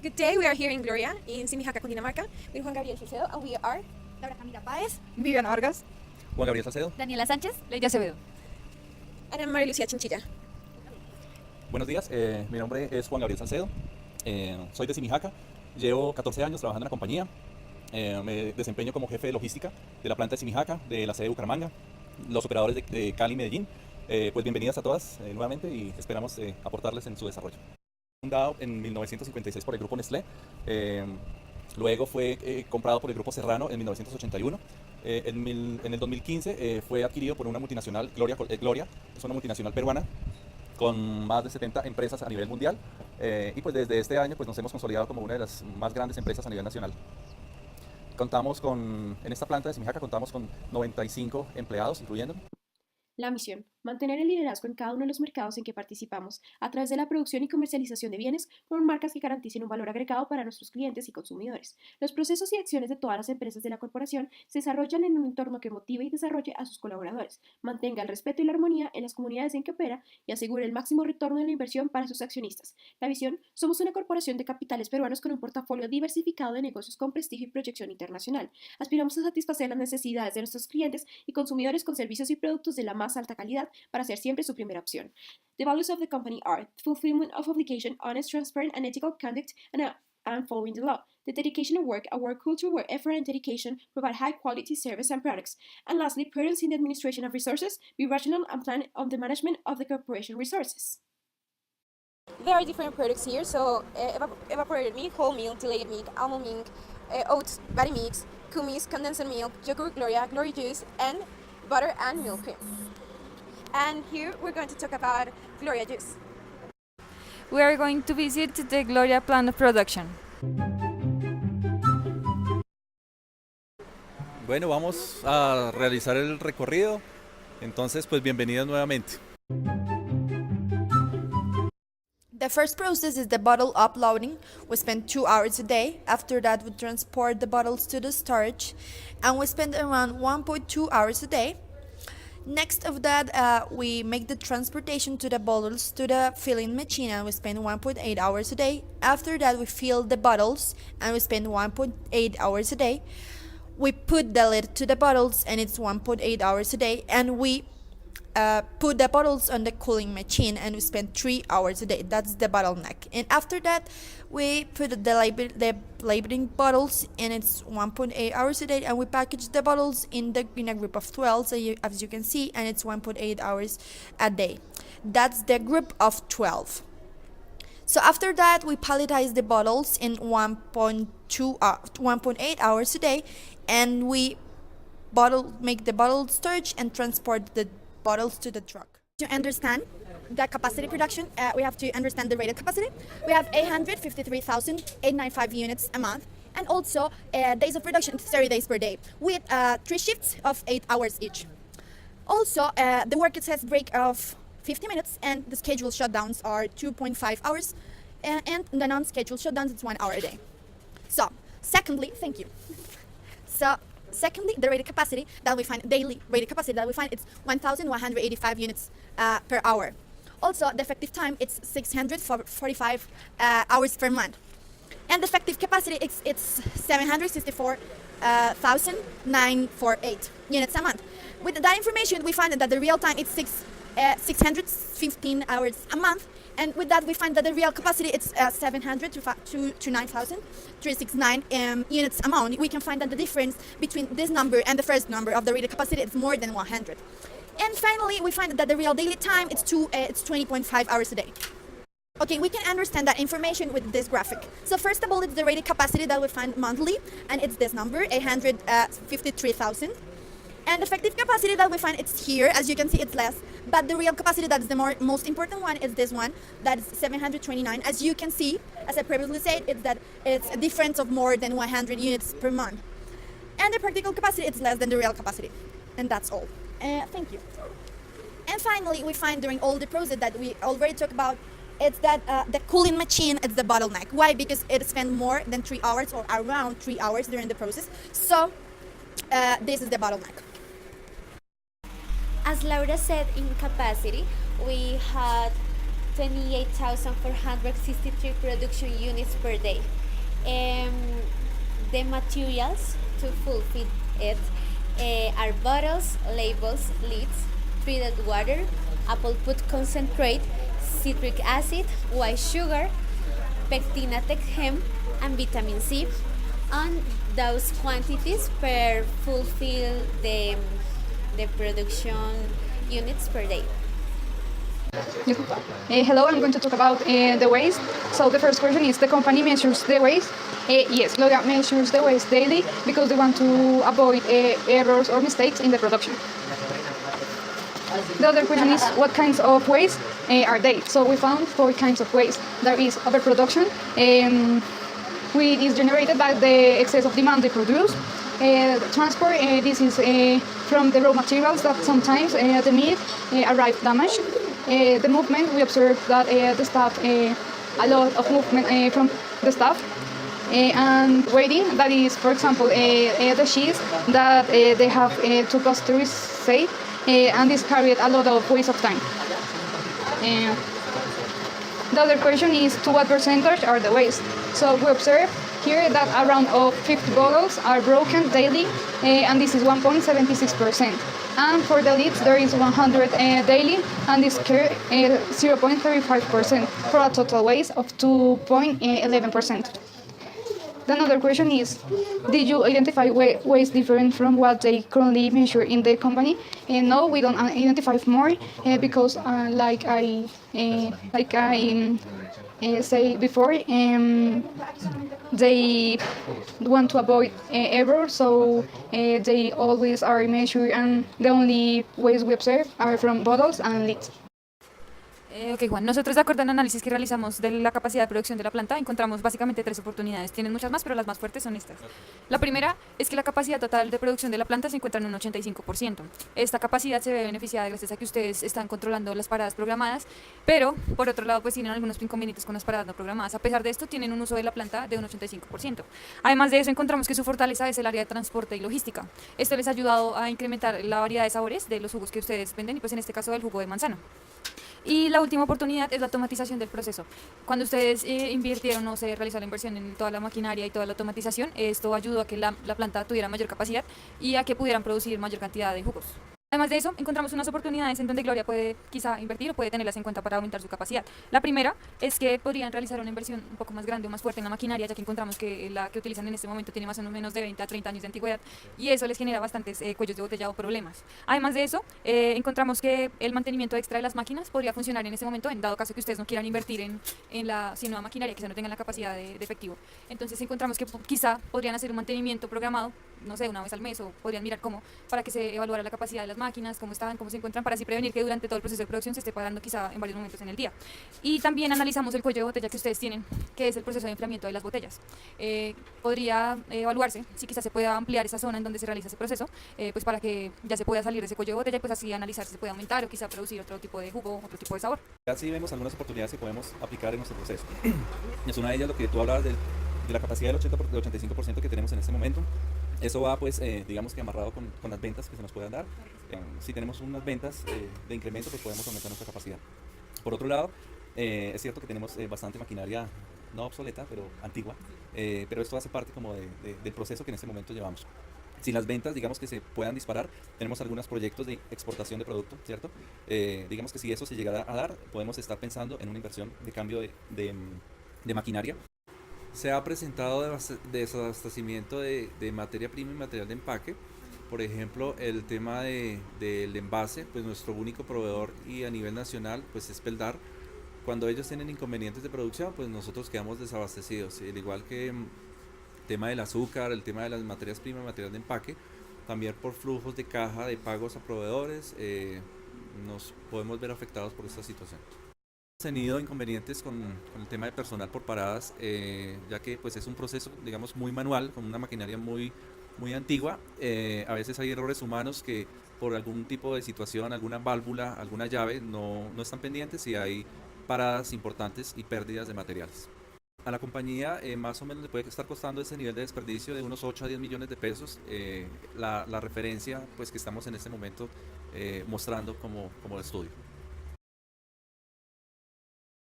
Good day, we are here in Gloria, in Simijaca, Cundinamarca, with Juan Gabriel Salcedo, and we are Laura Camila Páez, Viviana Vargas, Juan Gabriel Salcedo. Daniela Sánchez, Leia Acevedo. Ana María Lucía Chinchilla. Buenos días, mi nombre es Juan Gabriel Salcedo, soy de Simijaca, llevo 14 años trabajando en la compañía, me desempeño como jefe de logística de la planta de Simijaca, de la sede de Bucaramanga, los operadores de Cali y Medellín. Pues bienvenidas a todas nuevamente y esperamos aportarles en su desarrollo. Fundado en 1956 por el grupo Nestlé, luego fue comprado por el grupo Serrano en 1981. En el 2015 fue adquirido por una multinacional, Gloria, es una multinacional peruana con más de 70 empresas a nivel mundial, y pues desde este año pues nos hemos consolidado como una de las más grandes empresas a nivel nacional. En esta planta de Simijaca contamos con 95 empleados, incluyendo. La misión: mantener el liderazgo en cada uno de los mercados en que participamos a través de la producción y comercialización de bienes con marcas que garanticen un valor agregado para nuestros clientes y consumidores. Los procesos y acciones de todas las empresas de la corporación se desarrollan en un entorno que motive y desarrolle a sus colaboradores, mantenga el respeto y la armonía en las comunidades en que opera y asegure el máximo retorno de la inversión para sus accionistas. La visión: somos una corporación de capitales peruanos con un portafolio diversificado de negocios con prestigio y proyección internacional. Aspiramos a satisfacer las necesidades de nuestros clientes y consumidores con servicios y productos de la más alta calidad para ser siempre su primera opción. The values of the company are fulfillment of obligation, honest, transparent, and ethical conduct, and following the law. The dedication of work, a work culture where effort and dedication provide high-quality service and products. And lastly, prudence in the administration of resources, be rational and plan on the management of the corporation resources. There are different products here, so evaporated milk, whole milk, delayed milk, almond milk, oats, body mix, kumis, condensed milk, yogurt, Gloria juice, and butter and milk cream. And here we're going to talk about Gloria juice. We are going to visit the Gloria plant of production. Bueno, vamos a realizar el recorrido, entonces pues bienvenidos nuevamente. The first process is the bottle uploading. We spend 2 hours a day. After that, we transport the bottles to the storage, and we spend around 1.2 hours a day. Next of that, we make the transportation to the bottles to the filling machine, and we spend 1.8 hours a day. After that, we fill the bottles, and we spend 1.8 hours a day. We put the lid to the bottles, and it's 1.8 hours a day, and we put the bottles on the cooling machine, and we spend 3 hours a day. That's the bottleneck. And after that, we put the labeling bottles, and it's 1.8 hours a day, and we package the bottles in a group of 12, as you can see, and it's 1.8 hours a day. That's the group of 12. So after that, we palletize the bottles in 1.8 hours a day, and we make the bottle storage and transport the bottles to the truck. To understand the capacity production, we have to understand the rated capacity. We have 853,895 units a month, and also days of production 30 days per day, with 3 shifts of 8 hours each. Also, the work has break of 50 minutes, and the scheduled shutdowns are 2.5 hours, and the non-scheduled shutdowns is 1 hour a day. So, secondly, thank you. Secondly, the rated capacity that we find, daily rated capacity that we find, it's 1,185 units per hour. Also, the effective time, it's 645 hours per month. And the effective capacity, it's 764,948 units a month. With that information, we find that the real time, it's 615 hours a month. And with that, we find that the real capacity is 700 to 9,369 units amount. We can find that the difference between this number and the first number of the rated capacity is more than 100. And finally, we find that the real daily time it's 20.5 hours a day. Okay, we can understand that information with this graphic. So first of all, it's the rated capacity that we find monthly, and it's this number, 853,000. And effective capacity that we find, it's here. As you can see, it's less. But the real capacity, that's the most important one, is this one. That is 729. As you can see, as I previously said, it's a difference of more than 100 units per month. And the practical capacity, it's less than the real capacity. And that's all. Thank you. And finally, we find during all the process that we already talked about, it's that the cooling machine is the bottleneck. Why? Because it spends more than 3 hours or around 3 hours during the process. So this is the bottleneck. As Laura said, in capacity, we had 28,463 production units per day. Um, the materials to fulfill it are bottles, labels, lids, treated water, apple put concentrate, citric acid, white sugar, pectinated hemp, and vitamin C. And those quantities per fulfill the production units per day. Hello, I'm going to talk about the waste. So the first question is, the company measures the waste? Yes, Gloria measures the waste daily because they want to avoid errors or mistakes in the production. The other question is, what kinds of waste are they? So we found 4 kinds of waste. There is overproduction, which is generated by the excess of demand they produce. Transport, this is from the raw materials that sometimes the meat arrive damaged. The movement, we observe that the staff, a lot of movement from the staff. And waiting, that is, for example, the cheese that they have to pasteurize, and this carried a lot of waste of time. The other question is, to what percentage are the waste? So we observe here that around 50 bottles are broken daily, and this is 1.76%. And for the lids, there is 100 daily, and this is 0.35%, for a total waste of 2.11%. Another question is, did you identify waste different from what they currently measure in the company? No, we don't identify more because, like I say before, they want to avoid error, so they always are measured, and the only waste we observe are from bottles and lids. Ok, Juan, nosotros de acuerdo al análisis que realizamos de la capacidad de producción de la planta, encontramos básicamente 3 oportunidades. Tienen muchas más, pero las más fuertes son estas. La primera es que la capacidad total de producción de la planta se encuentra en un 85%. Esta capacidad se ve beneficiada gracias a que ustedes están controlando las paradas programadas, pero por otro lado pues tienen algunos inconvenientes con las paradas no programadas. A pesar de esto, tienen un uso de la planta de un 85%. Además de eso, encontramos que su fortaleza es el área de transporte y logística. Esto les ha ayudado a incrementar la variedad de sabores de los jugos que ustedes venden, y pues en este caso del jugo de manzana. Y la última oportunidad es la automatización del proceso. Cuando ustedes invirtieron o se realizó la inversión en toda la maquinaria y toda la automatización, esto ayudó a que la planta tuviera mayor capacidad y a que pudieran producir mayor cantidad de jugos. Además de eso, encontramos unas oportunidades en donde Gloria puede quizá invertir o puede tenerlas en cuenta para aumentar su capacidad. La primera es que podrían realizar una inversión un poco más grande o más fuerte en la maquinaria, ya que encontramos que la que utilizan en este momento tiene más o menos de 20 a 30 años de antigüedad, y eso les genera bastantes cuellos de botella o problemas. Además de eso, encontramos que el mantenimiento extra de las máquinas podría funcionar en este momento, en dado caso que ustedes no quieran invertir en la nueva maquinaria, quizá no tengan la capacidad de efectivo. Entonces encontramos que quizá podrían hacer un mantenimiento programado, no sé, una vez al mes, o podrían mirar cómo, para que se evaluara la capacidad de las máquinas, cómo están, cómo se encuentran, para así prevenir que durante todo el proceso de producción se esté parando quizá en varios momentos en el día. Y también analizamos el cuello de botella que ustedes tienen, que es el proceso de enfriamiento de las botellas. Podría evaluarse si quizás se pueda ampliar esa zona en donde se realiza ese proceso, pues para que ya se pueda salir de ese cuello de botella, y pues así analizar si se puede aumentar o quizá producir otro tipo de jugo, otro tipo de sabor. Así vemos algunas oportunidades que podemos aplicar en nuestro proceso. Es una de ellas lo que tú hablabas de la capacidad del 85% que tenemos en este momento. Eso va pues digamos que amarrado con las ventas que se nos puedan dar. Si tenemos unas ventas de incremento, pues podemos aumentar nuestra capacidad. Por otro lado, es cierto que tenemos bastante maquinaria no obsoleta, pero antigua, pero esto hace parte como del proceso que en este momento llevamos. Si las ventas, digamos que se puedan disparar, tenemos algunos proyectos de exportación de producto, ¿cierto? Digamos que si eso se llegara a dar, podemos estar pensando en una inversión de cambio de maquinaria. Se ha presentado desabastecimiento de materia prima y material de empaque. Por ejemplo, el tema del envase, pues nuestro único proveedor y a nivel nacional pues es Peldar. Cuando ellos tienen inconvenientes de producción, pues nosotros quedamos desabastecidos. Al igual que el tema del azúcar, el tema de las materias primas, material de empaque, también por flujos de caja de pagos a proveedores, nos podemos ver afectados por esta situación. Hemos tenido inconvenientes con el tema de personal por paradas, ya que pues es un proceso, digamos, muy manual, con una maquinaria muy antigua. A veces hay errores humanos que por algún tipo de situación, alguna válvula, alguna llave, no están pendientes, y hay paradas importantes y pérdidas de materiales. A la compañía más o menos le puede estar costando ese nivel de desperdicio de unos 8 a 10 millones de pesos, la referencia pues que estamos en este momento mostrando como estudio.